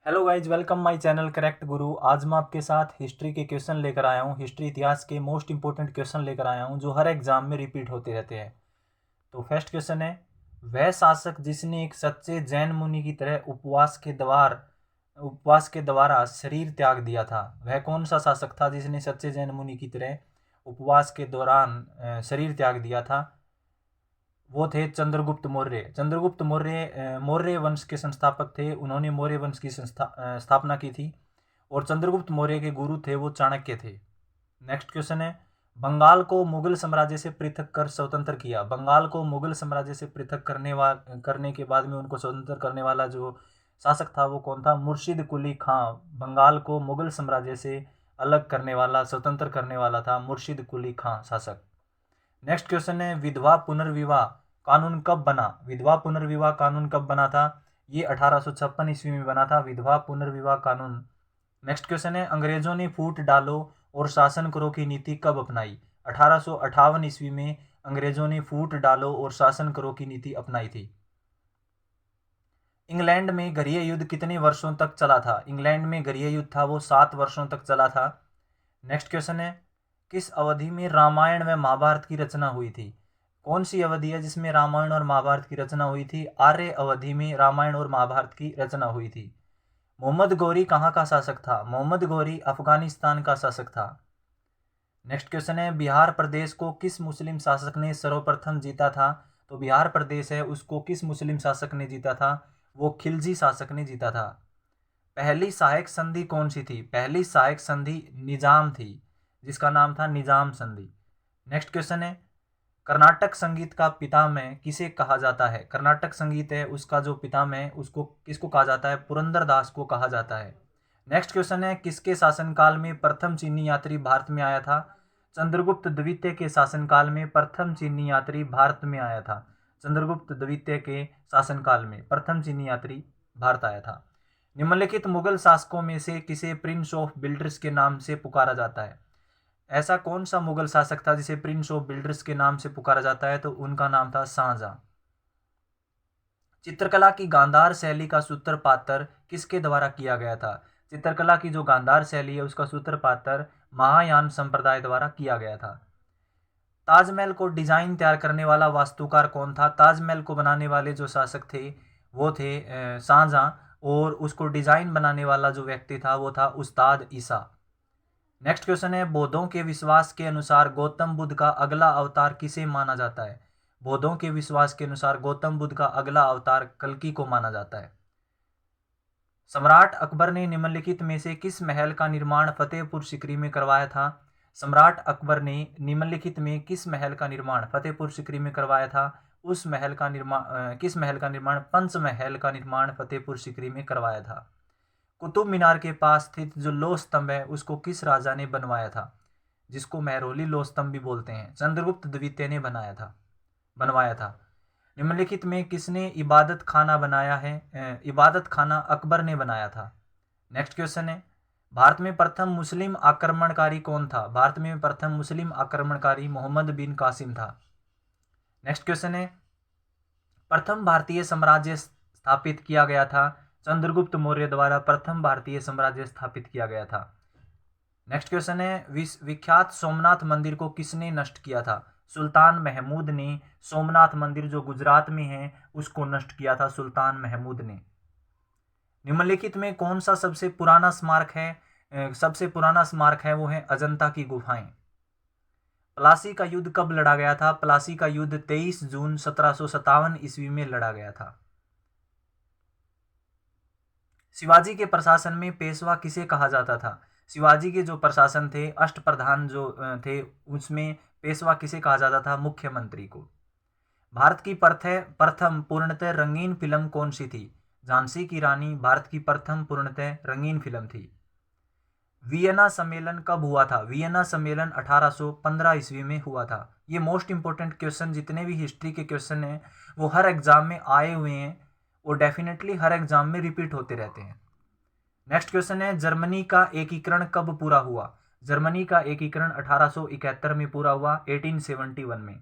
Hello guys, welcome my channel correct गुरु। आज मैं आपके साथ हिस्ट्री के क्वेश्चन लेकर आया हूँ। हिस्ट्री इतिहास के मोस्ट इंपॉर्टेंट क्वेश्चन लेकर आया हूँ जो हर एग्जाम में रिपीट होते रहते हैं। तो फर्स्ट क्वेश्चन है, वह शासक जिसने एक सच्चे जैन मुनि की तरह उपवास के द्वारा शरीर त्याग दिया था, वह कौन सा शासक था जिसने सच्चे जैन मुनि की तरह उपवास के दौरान शरीर त्याग दिया था? वो थे चंद्रगुप्त मौर्य। चंद्रगुप्त मौर्य मौर्य वंश के संस्थापक थे। उन्होंने मौर्य वंश की स्थापना की थी और चंद्रगुप्त मौर्य के गुरु थे वो चाणक्य थे। नेक्स्ट क्वेश्चन है, बंगाल को मुगल साम्राज्य से पृथक कर स्वतंत्र किया। बंगाल को मुगल साम्राज्य से पृथक करने के बाद में उनको स्वतंत्र करने वाला जो शासक था वो कौन था? मुर्शिद कुली खां बंगाल को मुगल साम्राज्य से अलग करने वाला, स्वतंत्र करने वाला था मुर्शिद कुली खां शासक। नेक्स्ट क्वेश्चन है, विधवा पुनर्विवाह कानून कब बना? विधवा पुनर्विवाह कानून कब बना था? ये 1856 ईस्वी में बना था विधवा पुनर्विवाह कानून। नेक्स्ट क्वेश्चन है, अंग्रेजों ने फूट डालो और शासन करो की नीति कब अपनाई? 1858 ईस्वी में अंग्रेजों ने फूट डालो और शासन करो की नीति अपनाई थी। इंग्लैंड में गृह युद्ध कितने वर्षों तक चला था? इंग्लैंड में गृह युद्ध था वो 7 वर्षों तक चला था। नेक्स्ट क्वेश्चन है, किस अवधि में रामायण व महाभारत की रचना हुई थी? कौन सी अवधि है जिसमें रामायण और महाभारत की रचना हुई थी? आर्य अवधि में रामायण और महाभारत की रचना हुई थी। मोहम्मद गौरी कहाँ का शासक था? मोहम्मद गौरी अफगानिस्तान का शासक था। नेक्स्ट क्वेश्चन है, बिहार प्रदेश को किस मुस्लिम शासक ने सर्वप्रथम जीता था? तो बिहार प्रदेश है उसको किस मुस्लिम शासक ने जीता था? वो खिलजी शासक ने जीता था। पहली सहायक संधि कौन सी थी? पहली सहायक संधि निजाम थी जिसका नाम था निजाम संधि। नेक्स्ट क्वेश्चन है, कर्नाटक संगीत का पितामह किसे कहा जाता है? कर्नाटक संगीत है उसका जो पितामह है उसको किसको कहा जाता है? पुरंदरदास को कहा जाता है। नेक्स्ट क्वेश्चन है, किसके शासनकाल में प्रथम चीनी यात्री भारत में आया था? चंद्रगुप्त द्वितीय के शासनकाल में प्रथम चीनी यात्री भारत में आया था। चंद्रगुप्त द्वितीय के शासनकाल में प्रथम चीनी यात्री भारत आया था। निम्नलिखित मुगल शासकों में से किसे प्रिंस ऑफ बिल्डर्स के नाम से पुकारा जाता है? ऐसा कौन सा मुगल शासक था जिसे प्रिंस ऑफ बिल्डर्स के नाम से पुकारा जाता है? तो उनका नाम था शाहजहां। चित्रकला की गांधार शैली का सूत्रपात किसके द्वारा किया गया था? चित्रकला की जो गांधार शैली है उसका सूत्रपात महायान संप्रदाय द्वारा किया गया था। ताजमहल को डिजाइन तैयार करने वाला वास्तुकार कौन था? ताजमहल को बनाने वाले जो शासक थे वो थे शाहजहां, और उसको डिजाइन बनाने वाला जो व्यक्ति था वो था उस्ताद ईसा। नेक्स्ट क्वेश्चन है, बौद्धों के विश्वास के अनुसार गौतम बुद्ध का अगला अवतार किसे माना जाता है? बौद्धों के विश्वास के अनुसार गौतम बुद्ध का अगला अवतार कल्कि को माना जाता है। सम्राट अकबर ने निम्नलिखित में से किस महल का निर्माण फतेहपुर सीकरी में करवाया था? सम्राट अकबर ने निम्नलिखित में किस महल का निर्माण फतेहपुर सीकरी में करवाया था? उस महल का निर्माण किस महल का निर्माण? पंचमहल का निर्माण फतेहपुर सीकरी में करवाया था। कुतुब मीनार के पास स्थित जो लौह स्तंभ है उसको किस राजा ने बनवाया था? जिसको महरौली लौह स्तंभ भी बोलते हैं, चंद्रगुप्त द्वितीय ने बनवाया था। निम्नलिखित में किसने इबादत खाना बनाया है? इबादत खाना अकबर ने बनाया था। नेक्स्ट क्वेश्चन है, भारत में प्रथम मुस्लिम आक्रमणकारी कौन था? भारत में प्रथम मुस्लिम आक्रमणकारी मोहम्मद बिन कासिम था। नेक्स्ट क्वेश्चन है, प्रथम भारतीय साम्राज्य स्थापित किया गया था? चंद्रगुप्त मौर्य द्वारा प्रथम भारतीय साम्राज्य स्थापित किया गया था। नेक्स्ट क्वेश्चन है, विख्यात सोमनाथ मंदिर को किसने नष्ट किया था? सुल्तान महमूद ने सोमनाथ मंदिर जो गुजरात में है उसको नष्ट किया था सुल्तान महमूद ने। निम्नलिखित में कौन सा सबसे पुराना स्मारक है? सबसे पुराना स्मारक है वो है अजंता की गुफाएं। प्लासी का युद्ध कब लड़ा गया था? प्लासी का युद्ध 23 जून 1757 ईस्वी में लड़ा गया था। शिवाजी के प्रशासन में पेशवा किसे कहा जाता था? शिवाजी के जो प्रशासन थे, अष्टप्रधान जो थे, उसमें पेशवा किसे कहा जाता था? मुख्यमंत्री को। भारत की प्रथम पूर्णतः रंगीन फिल्म कौन सी थी? झांसी की रानी भारत की प्रथम पूर्णतः रंगीन फिल्म थी। वियना सम्मेलन कब हुआ था? वियना सम्मेलन 1815 ईस्वी में हुआ था। ये मोस्ट इंपोर्टेंट क्वेश्चन, जितने भी हिस्ट्री के क्वेश्चन हैं वो हर एग्जाम में आए हुए हैं और डेफिनेटली हर एग्जाम में रिपीट होते रहते हैं। नेक्स्ट क्वेश्चन है, जर्मनी का एकीकरण कब पूरा हुआ? जर्मनी का एकीकरण 1871 में पूरा हुआ, 1871 में।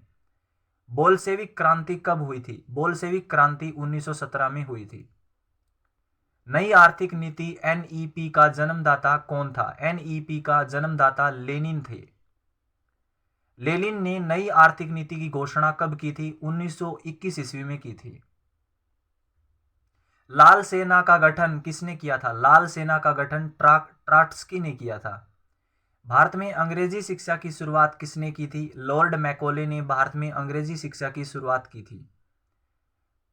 बोल्शेविक क्रांति कब हुई थी? बोल्शेविक क्रांति 1917 में हुई थी। नई आर्थिक नीति एनईपी का जन्मदाता कौन था? एनईपी का जन्मदाता लेनिन थे। लेनिन ने नई आर्थिक नीति की घोषणा कब की थी? 1921 ईस्वी में की थी। लाल सेना का गठन किसने किया था? लाल सेना का गठन ट्राट्स्की ने किया था। भारत में अंग्रेजी शिक्षा की शुरुआत किसने की थी? लॉर्ड मैकॉले ने भारत में अंग्रेजी शिक्षा की शुरुआत की थी।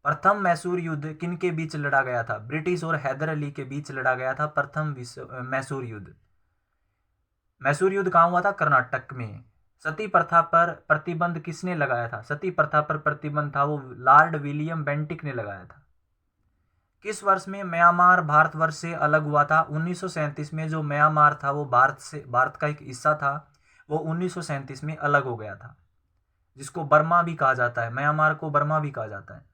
प्रथम मैसूर युद्ध किन के बीच लड़ा गया था? ब्रिटिश और हैदर अली के बीच लड़ा गया था प्रथम मैसूर युद्ध। मैसूर युद्ध कहाँ हुआ था? कर्नाटक में। सती प्रथा पर प्रतिबंध किसने लगाया था? सती प्रथा पर प्रतिबंध था वो लॉर्ड विलियम बेंटिक ने लगाया था। किस वर्ष में म्यांमार भारतवर्ष से अलग हुआ था? 1937 में। जो म्यांमार था वो भारत का एक हिस्सा था, वो 1937 में अलग हो गया था, जिसको बर्मा भी कहा जाता है। म्यांमार को बर्मा भी कहा जाता है।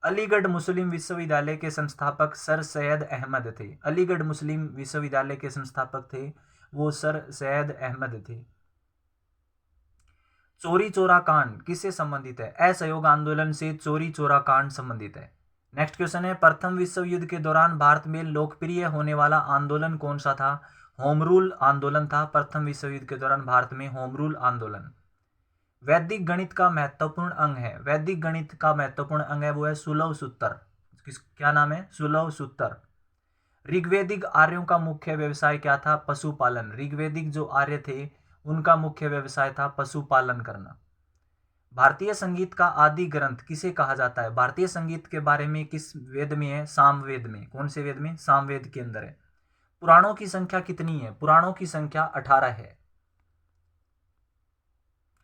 अलीगढ़ मुस्लिम विश्वविद्यालय के संस्थापक सर सैयद अहमद थे। अलीगढ़ मुस्लिम विश्वविद्यालय के संस्थापक थे वो सर सैयद अहमद थे। चोरी चोरा कांड किससे संबंधित है? असहयोग आंदोलन से चोरी चोरा कांड संबंधित है। नेक्स्ट क्वेश्चन है, प्रथम विश्व युद्ध के दौरान भारत में लोकप्रिय होने वाला आंदोलन कौन सा था? होम रूल आंदोलन था। प्रथम विश्व युद्ध के दौरान भारत में होम रूल आंदोलन। वैदिक गणित का महत्वपूर्ण अंग है। वैदिक गणित का महत्वपूर्ण अंग है वो है सुलभ सूत्र। क्या नाम है? सुलभ सूत्र। ऋग्वेदिक आर्यों का मुख्य व्यवसाय क्या था? पशुपालन। ऋग्वेदिक जो आर्य थे उनका मुख्य व्यवसाय था पशुपालन करना। भारतीय संगीत का आदि ग्रंथ किसे कहा जाता है? भारतीय संगीत के बारे में किस वेद में है? सामवेद में। कौन से वेद में? सामवेद के अंदर है। पुराणों की संख्या कितनी है? पुराणों की संख्या 18 है।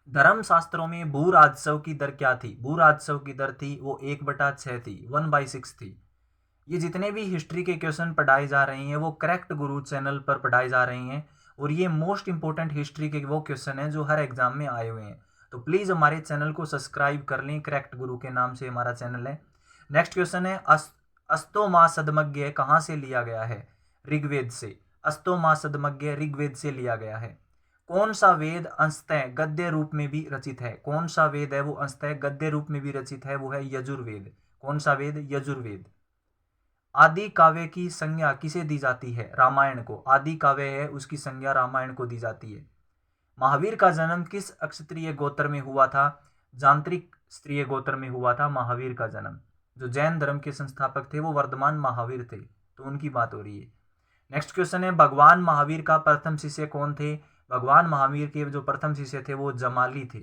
धर्म शास्त्रों में भू राजस्व की दर क्या थी? भू राजस्व की दर थी वो 1/6 थी, 1/6 थी। ये जितने भी हिस्ट्री के क्वेश्चन पढ़ाए जा रहे हैं वो करेक्ट गुरु चैनल पर पढ़ाए जा रहे हैं, और ये मोस्ट इंपोर्टेंट हिस्ट्री के वो क्वेश्चन हैं जो हर एग्जाम में आए हुए हैं। तो प्लीज हमारे चैनल को सब्सक्राइब कर लें, करेक्ट गुरु के नाम से हमारा चैनल है। नेक्स्ट क्वेश्चन है, अस्तो मा सदमज्ञ कहाँ से लिया गया है? ऋग्वेद से। अस्तो मा सदमज्ञ ऋग्वेद से लिया गया है। कौन सा वेद अंशतः गद्य रूप में भी रचित है? कौन सा वेद है वो अंशतः गद्य रूप में भी रचित है? वो है यजुर्वेद। कौन सा वेद? यजुर्वेद। आदि काव्य की संज्ञा किसे दी जाती है? रामायण को। आदि काव्य है उसकी संज्ञा रामायण को दी जाती है। महावीर का जन्म किस क्षत्रिय गोत्र में हुआ था? जांत्रिक क्षत्रिय गोत्र में हुआ था महावीर का जन्म। जो जैन धर्म के संस्थापक थे वो वर्धमान महावीर थे, तो उनकी बात हो रही है। नेक्स्ट क्वेश्चन है, भगवान महावीर का प्रथम शिष्य कौन थे? भगवान महावीर के जो प्रथम शिष्य थे वो जमाली थे।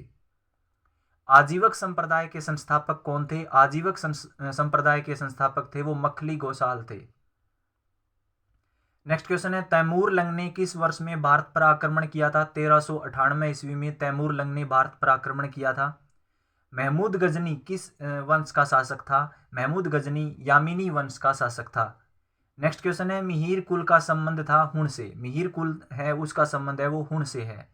आजीवक संप्रदाय के संस्थापक कौन थे? आजीवक संप्रदाय के संस्थापक थे वो मखली गोसाल थे। नेक्स्ट क्वेश्चन है, तैमूर लंग ने किस वर्ष में भारत पर आक्रमण किया था? 1398 ईस्वी में तैमूर लंग ने भारत पर आक्रमण किया था। महमूद गजनी किस वंश का शासक था? महमूद गजनी यामिनी वंश का शासक था। नेक्स्ट क्वेश्चन है, मिहिर कुल का संबंध था हुण से। मिहिर कुल है उसका संबंध है वो हुण से है।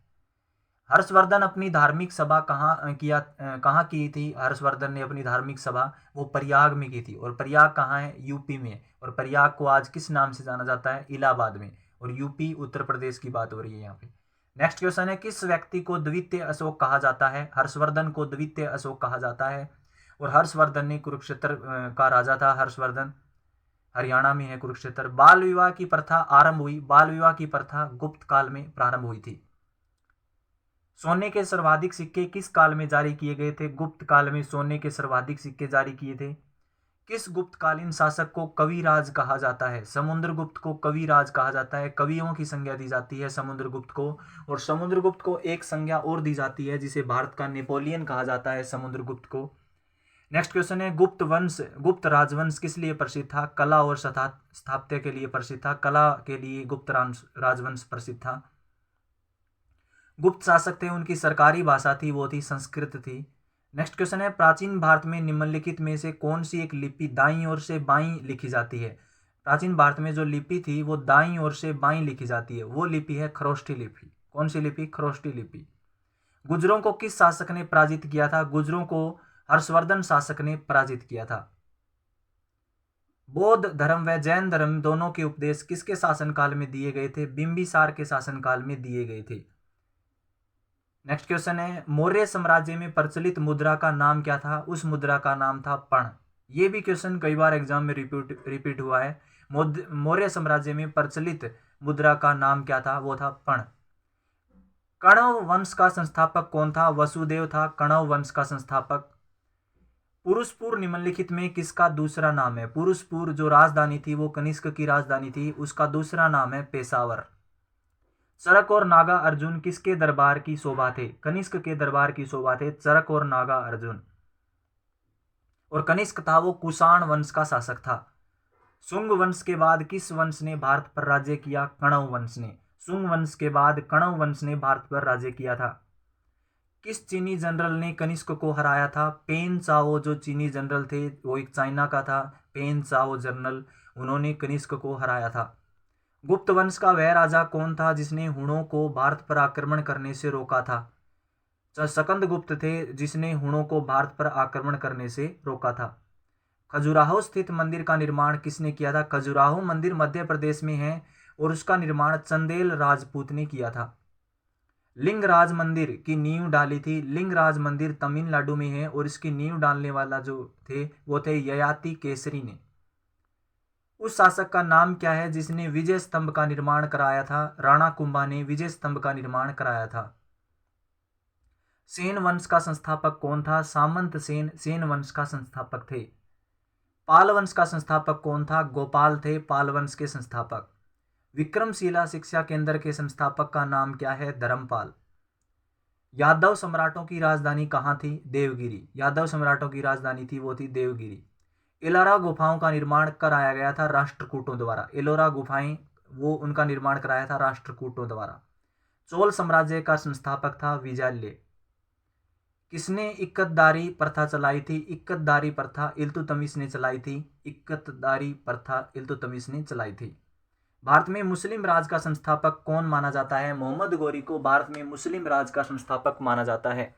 हर्षवर्धन अपनी धार्मिक सभा कहाँ की थी? हर्षवर्धन ने अपनी धार्मिक सभा वो प्रयाग में की थी, और प्रयाग कहाँ है? यूपी में। और प्रयाग को आज किस नाम से जाना जाता है? इलाहाबाद में। और यूपी उत्तर प्रदेश की बात हो रही है यहाँ पे। नेक्स्ट क्वेश्चन है, किस व्यक्ति को द्वितीय अशोक कहा जाता है? हर्षवर्धन को द्वितीय अशोक कहा जाता है। और हर्षवर्धन ने कुरुक्षेत्र का राजा था हर्षवर्धन, हरियाणा में है कुरुक्षेत्र। बाल विवाह की प्रथा आरंभ हुई। बाल विवाह की प्रथा गुप्त काल में प्रारंभ हुई थी। सोने के सर्वाधिक सिक्के किस काल में जारी किए गए थे? गुप्त काल में सोने के सर्वाधिक सिक्के जारी किए थे। किस गुप्तकालीन शासक को कविराज कहा जाता है? समुद्रगुप्त को कविराज कहा जाता है। कवियों की संज्ञा दी जाती है समुद्रगुप्त को। और समुद्रगुप्त को एक संज्ञा और दी जाती है जिसे भारत का नेपोलियन कहा जाता है समुद्रगुप्त को। नेक्स्ट क्वेश्चन है, गुप्त राजवंश किस लिए प्रसिद्ध था? कला और स्थापत्य के लिए प्रसिद्ध था। कला के लिए गुप्त राजवंश प्रसिद्ध था। गुप्त शासक थे, उनकी सरकारी भाषा थी वो थी संस्कृत थी। नेक्स्ट क्वेश्चन है, प्राचीन भारत में निम्नलिखित में से कौन सी एक लिपि दाईं ओर से बाईं लिखी जाती है? प्राचीन भारत में जो लिपि थी वो दाईं ओर से बाईं लिखी जाती है, वो लिपि है खरोष्ठी लिपि। कौन सी लिपि? खरोष्ठी लिपि। गुजरों को किस शासक ने पराजित किया था? गुजरों को हर्षवर्धन शासक ने पराजित किया था। बौद्ध धर्म व जैन धर्म दोनों के उपदेश किसके शासनकाल में दिए गए थे? बिंबिसार के शासनकाल में दिए गए थे। नेक्स्ट क्वेश्चन है, मौर्य साम्राज्य में प्रचलित मुद्रा का नाम क्या था? उस मुद्रा का नाम था पण। ये भी क्वेश्चन कई बार एग्जाम में रिपीट हुआ है। मौर्य साम्राज्य में प्रचलित मुद्रा का नाम क्या था? वो था पण। कण्व वंश का संस्थापक कौन था? वसुदेव था कण्व वंश का संस्थापक। पुरुषपुर निम्नलिखित में किसका दूसरा नाम है? पुरुषपुर जो राजधानी थी वो कनिष्क की राजधानी थी, उसका दूसरा नाम है पेशावर। चरक और नागा अर्जुन किसके दरबार की शोभा थे? कनिष्क के दरबार की शोभा थे चरक और नागा अर्जुन। और कनिष्क था वो कुषाण वंश का शासक था। शुंग वंश के बाद किस वंश ने भारत पर राज्य किया? कण्व वंश ने। शुंग वंश के बाद कण्व वंश ने भारत पर राज्य किया था। किस चीनी जनरल ने कनिष्क को हराया था? पेन चाओ जो चीनी जनरल थे वो एक चाइना का था, पेन चाओ जनरल, उन्होंने कनिष्क को हराया था। गुप्त वंश का वह राजा कौन था जिसने हुणों को भारत पर आक्रमण करने से रोका था? सकंद गुप्त थे जिसने हुणों को भारत पर आक्रमण करने से रोका था। खजुराहो स्थित मंदिर का निर्माण किसने किया था? खजुराहो मंदिर मध्य प्रदेश में है और उसका निर्माण चंदेल राजपूत ने किया था। लिंगराज मंदिर की नींव डाली थी? लिंगराज मंदिर तमिलनाडु में है और इसकी नींव डालने वाला जो थे वो थे ययाति केसरी ने। उस शासक का नाम क्या है जिसने विजय स्तंभ का निर्माण कराया था? राणा कुंभा ने विजय स्तंभ का निर्माण कराया था। सेन वंश का संस्थापक कौन था? सामंत सेन सेन वंश का संस्थापक थे। पाल वंश का संस्थापक कौन था? गोपाल थे पाल वंश के संस्थापक। विक्रमशिला शिक्षा केंद्र के संस्थापक का नाम क्या है? धर्मपाल। यादव सम्राटों की राजधानी कहाँ थी? देवगिरी। यादव सम्राटों की राजधानी थी वो थी देवगिरी। एलोरा गुफाओं का निर्माण कराया गया था राष्ट्रकूटों द्वारा। एलोरा गुफाएं वो उनका निर्माण कराया था राष्ट्रकूटों द्वारा। चोल साम्राज्य का संस्थापक था विजयालय। किसने इक्कतदारी प्रथा चलाई थी? इक्कतदारी प्रथा इल्तुतमिश ने चलाई थी। इक्कतदारी प्रथा इल्तुतमिश ने चलाई थी। भारत में मुस्लिम राज का संस्थापक कौन माना जाता है? मोहम्मद गौरी को भारत में मुस्लिम राज का संस्थापक माना जाता है।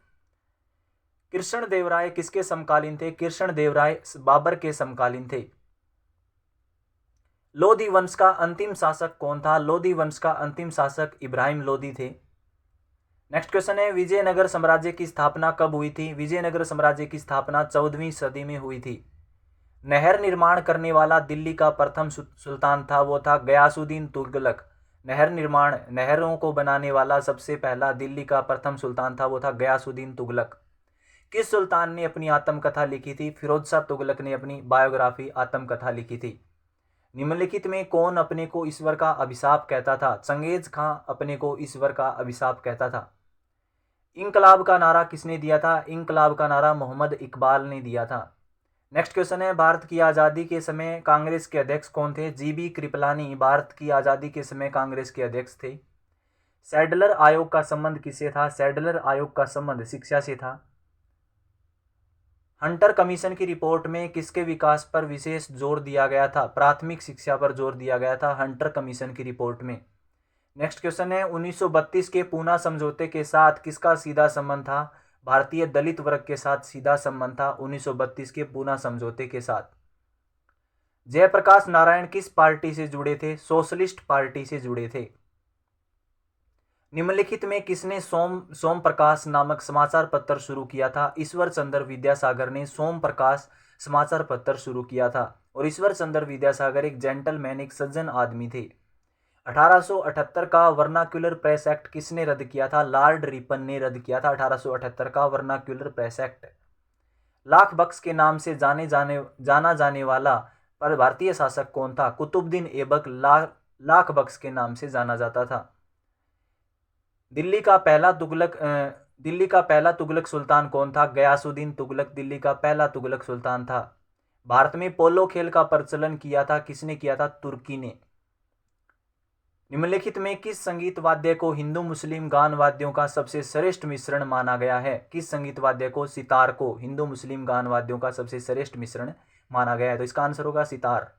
कृष्ण देवराय किसके समकालीन थे? कृष्ण देवराय बाबर के समकालीन थे। लोधी वंश का अंतिम शासक कौन था? लोधी वंश का अंतिम शासक इब्राहिम लोधी थे। नेक्स्ट क्वेश्चन है विजयनगर साम्राज्य की स्थापना कब हुई थी? विजयनगर साम्राज्य की स्थापना 14वीं सदी में हुई थी। नहर निर्माण करने वाला दिल्ली का प्रथम सुल्तान था वो था गयासुद्दीन तुगलक। नहरों को बनाने वाला सबसे पहला दिल्ली का प्रथम सुल्तान था वो था गयासुद्दीन तुगलक। किस सुल्तान ने अपनी आत्मकथा लिखी थी? फिरोज शाह तुगलक ने अपनी बायोग्राफी आत्मकथा लिखी थी। निम्नलिखित में कौन अपने को ईश्वर का अभिशाप कहता था? चंगेज खां अपने को ईश्वर का अभिशाप कहता था। इंकलाब का नारा किसने दिया था? इंकलाब का नारा मोहम्मद इकबाल ने दिया था। नेक्स्ट क्वेश्चन है भारत की आज़ादी के समय कांग्रेस के अध्यक्ष कौन थे? जीबी कृपलानी भारत की आज़ादी के समय कांग्रेस के अध्यक्ष थे। सैडलर आयोग का संबंध किससे था? सैडलर आयोग का संबंध शिक्षा से था। हंटर कमीशन की रिपोर्ट में किसके विकास पर विशेष जोर दिया गया था? प्राथमिक शिक्षा पर जोर दिया गया था हंटर कमीशन की रिपोर्ट में। नेक्स्ट क्वेश्चन है 1932 के पूना समझौते के साथ किसका सीधा संबंध था? भारतीय दलित वर्ग के साथ सीधा संबंध था 1932 के पूना समझौते के साथ। जयप्रकाश नारायण किस पार्टी से जुड़े थे? सोशलिस्ट पार्टी से जुड़े थे। निम्नलिखित में किसने सोम प्रकाश नामक समाचार पत्र शुरू किया था? ईश्वर चंद्र विद्यासागर ने सोम प्रकाश समाचार पत्र शुरू किया था। और ईश्वर चंद्र विद्यासागर एक जेंटलमैन एक सज्जन आदमी थे। 1878 का वर्नाक्यूलर प्रेस एक्ट किसने रद्द किया था? लॉर्ड रिपन ने रद्द किया था 1878 का वर्नाक्यूलर प्रेस एक्ट। लाख बख्श के नाम से जाना जाने वाला पर भारतीय शासक कौन था? कुतुबुद्दीन ऐबक लाख बख्श के नाम से जाना जाता था। दिल्ली का पहला तुगलक सुल्तान कौन था? गयासुद्दीन तुगलक दिल्ली का पहला तुगलक सुल्तान था। भारत में पोलो खेल का प्रचलन किया था किसने किया था? तुर्की ने। निम्नलिखित में किस संगीत वाद्य को हिंदू मुस्लिम गान वाद्यों का सबसे श्रेष्ठ मिश्रण माना गया है? किस संगीत वाद्य को? सितार को हिंदू मुस्लिम गान वाद्यों का सबसे श्रेष्ठ मिश्रण माना गया है। तो इसका आंसर होगा सितार।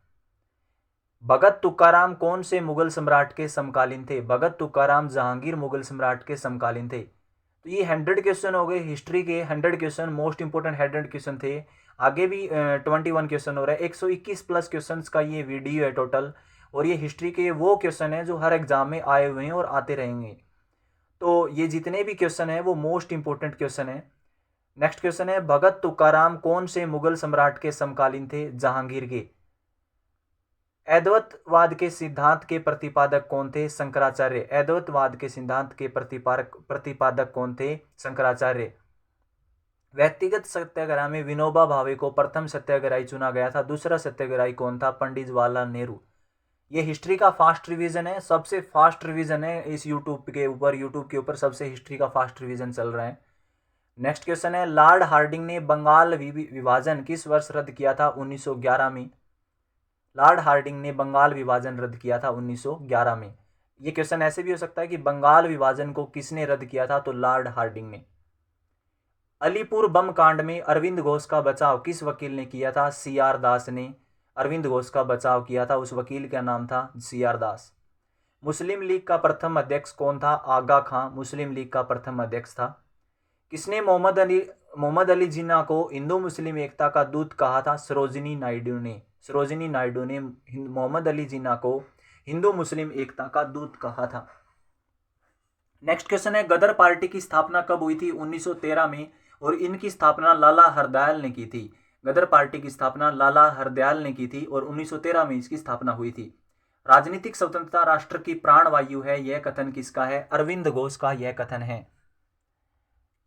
भगत तुकाराम कौन से मुगल सम्राट के समकालीन थे? भगत तुकाराम जहांगीर मुगल सम्राट के समकालीन थे। तो ये 100 क्वेश्चन हो गए हिस्ट्री के। 100 क्वेश्चन मोस्ट इंपोर्टेंट 100 क्वेश्चन थे। आगे भी 21 क्वेश्चन हो रहे हैं। 121 प्लस क्वेश्चन का ये वीडियो है टोटल। और ये हिस्ट्री के वो क्वेश्चन है जो हर एग्जाम में आए हुए हैं और आते रहेंगे। तो ये जितने भी क्वेश्चन है वो मोस्ट इंपोर्टेंट क्वेश्चन है। नेक्स्ट क्वेश्चन है भगत तुकाराम कौन से मुगल सम्राट के समकालीन थे? जहांगीर के। अद्वैतवाद के सिद्धांत के प्रतिपादक कौन थे? शंकराचार्य। अद्वैतवाद के सिद्धांत के प्रतिपादक कौन थे? शंकराचार्य। व्यक्तिगत सत्याग्रह में विनोबा भावे को प्रथम सत्याग्रही चुना गया था। दूसरा सत्याग्रही कौन था? पंडित जवाहरलाल नेहरू। ये हिस्ट्री का फास्ट रिवीजन है, सबसे फास्ट रिवीजन है इस यूट्यूब के ऊपर सबसे हिस्ट्री का फास्ट रिवीजन चल रहा है। नेक्स्ट क्वेश्चन है, लॉर्ड हार्डिंग ने बंगाल विभाजन किस वर्ष रद्द किया था? 1911 में। लॉर्ड हार्डिंग ने बंगाल विभाजन रद्द किया था 1911 में। ये क्वेश्चन ऐसे भी हो सकता है कि बंगाल विभाजन को किसने रद्द किया था? तो लॉर्ड हार्डिंग ने। अलीपुर बम कांड में अरविंद घोष का बचाव किस वकील ने किया था? CR दास ने अरविंद घोष का बचाव किया था। उस वकील का नाम था CR दास। मुस्लिम लीग का प्रथम अध्यक्ष कौन था? आगा खां मुस्लिम लीग का प्रथम अध्यक्ष था। किसने मोहम्मद अली जिन्ना को हिंदू मुस्लिम एकता का दूत कहा था? सरोजिनी नायडू ने। सरोजिनी नायडू ने मोहम्मद अली जिन्ना को हिंदू मुस्लिम एकता का दूत कहा था। नेक्स्ट क्वेश्चन है, गदर पार्टी की स्थापना कब हुई थी? 1913 में, और इनकी स्थापना लाला हरदयाल ने की थी। गदर पार्टी की स्थापना लाला हरदयाल ने की थी और 1913 में इसकी स्थापना हुई थी। राजनीतिक स्वतंत्रता राष्ट्र की प्राणवायु है, यह कथन किसका है? अरविंद घोष का यह कथन है।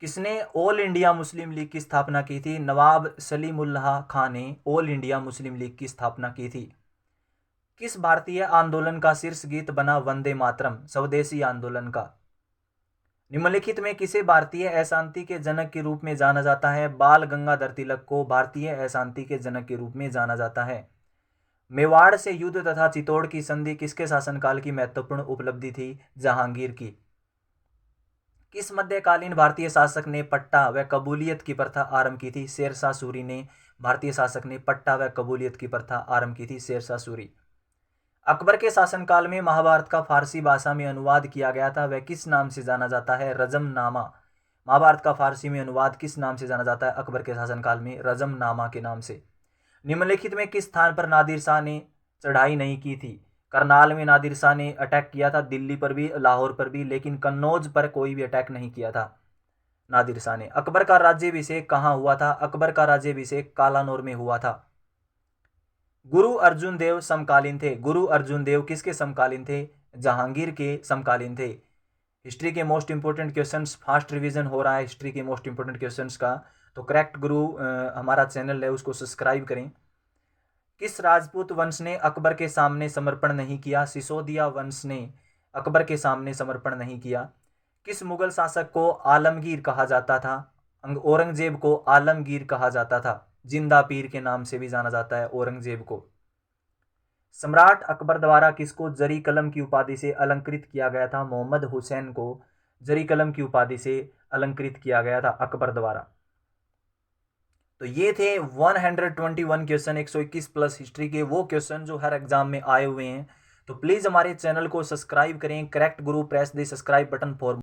किसने ऑल इंडिया मुस्लिम लीग की स्थापना की थी? नवाब सलीमुल्लाह खां ने ऑल इंडिया मुस्लिम लीग की स्थापना की थी। किस भारतीय आंदोलन का शीर्ष गीत बना वंदे मातरम? स्वदेशी आंदोलन का। निम्नलिखित में किसे भारतीय अशांति के जनक के रूप में जाना जाता है? बाल गंगाधर तिलक को भारतीय अशांति के जनक के रूप में जाना जाता है। मेवाड़ से युद्ध तथा चित्तौड़ की संधि किसके शासनकाल की महत्वपूर्ण उपलब्धि थी? जहांगीर की। किस मध्यकालीन भारतीय शासक ने पट्टा व कबूलियत की प्रथा आरंभ की थी? शेरशाह सूरी ने भारतीय शासक ने पट्टा व कबूलियत की प्रथा आरंभ की थी, शेरशाह सूरी। अकबर के शासनकाल में महाभारत का फारसी भाषा में अनुवाद किया गया था, वह किस नाम से जाना जाता है? रजमनामा। महाभारत का फारसी में अनुवाद किस नाम से जाना जाता है? अकबर के शासनकाल में रजमनामा के नाम से। निम्नलिखित में किस स्थान पर नादिर शाह ने चढ़ाई नहीं की थी? करनाल में नादिर शाह ने अटैक किया था, दिल्ली पर भी, लाहौर पर भी, लेकिन कन्नौज पर कोई भी अटैक नहीं किया था नादिर शाह ने। अकबर का राज्याभिषेक कहाँ हुआ था? अकबर का राज्याभिषेक कालानौर में हुआ था। गुरु अर्जुन देव समकालीन थे। गुरु अर्जुन देव किसके समकालीन थे? जहांगीर के समकालीन थे। हिस्ट्री के most important questions, fast revision हो रहा है हिस्ट्री के मोस्ट इंपोर्टेंट क्वेश्चंस का, तो करेक्ट गुरु हमारा चैनल है उसको सब्सक्राइब करें। किस राजपूत वंश ने अकबर के सामने समर्पण नहीं किया? सिसोदिया वंश ने अकबर के सामने समर्पण नहीं किया। किस मुगल शासक को आलमगीर कहा जाता था? औरंगजेब को आलमगीर कहा जाता था। जिंदा पीर के नाम से भी जाना जाता है औरंगजेब को। सम्राट अकबर द्वारा किसको जरी कलम की उपाधि से अलंकृत किया गया था? मोहम्मद हुसैन को जरी कलम की उपाधि से अलंकृत किया गया था अकबर द्वारा। तो ये थे 121 क्वेश्चन, 121 प्लस हिस्ट्री के वो क्वेश्चन जो हर एग्जाम में आए हुए हैं। तो प्लीज़ हमारे चैनल को सब्सक्राइब करें। Correct Guru press the subscribe button for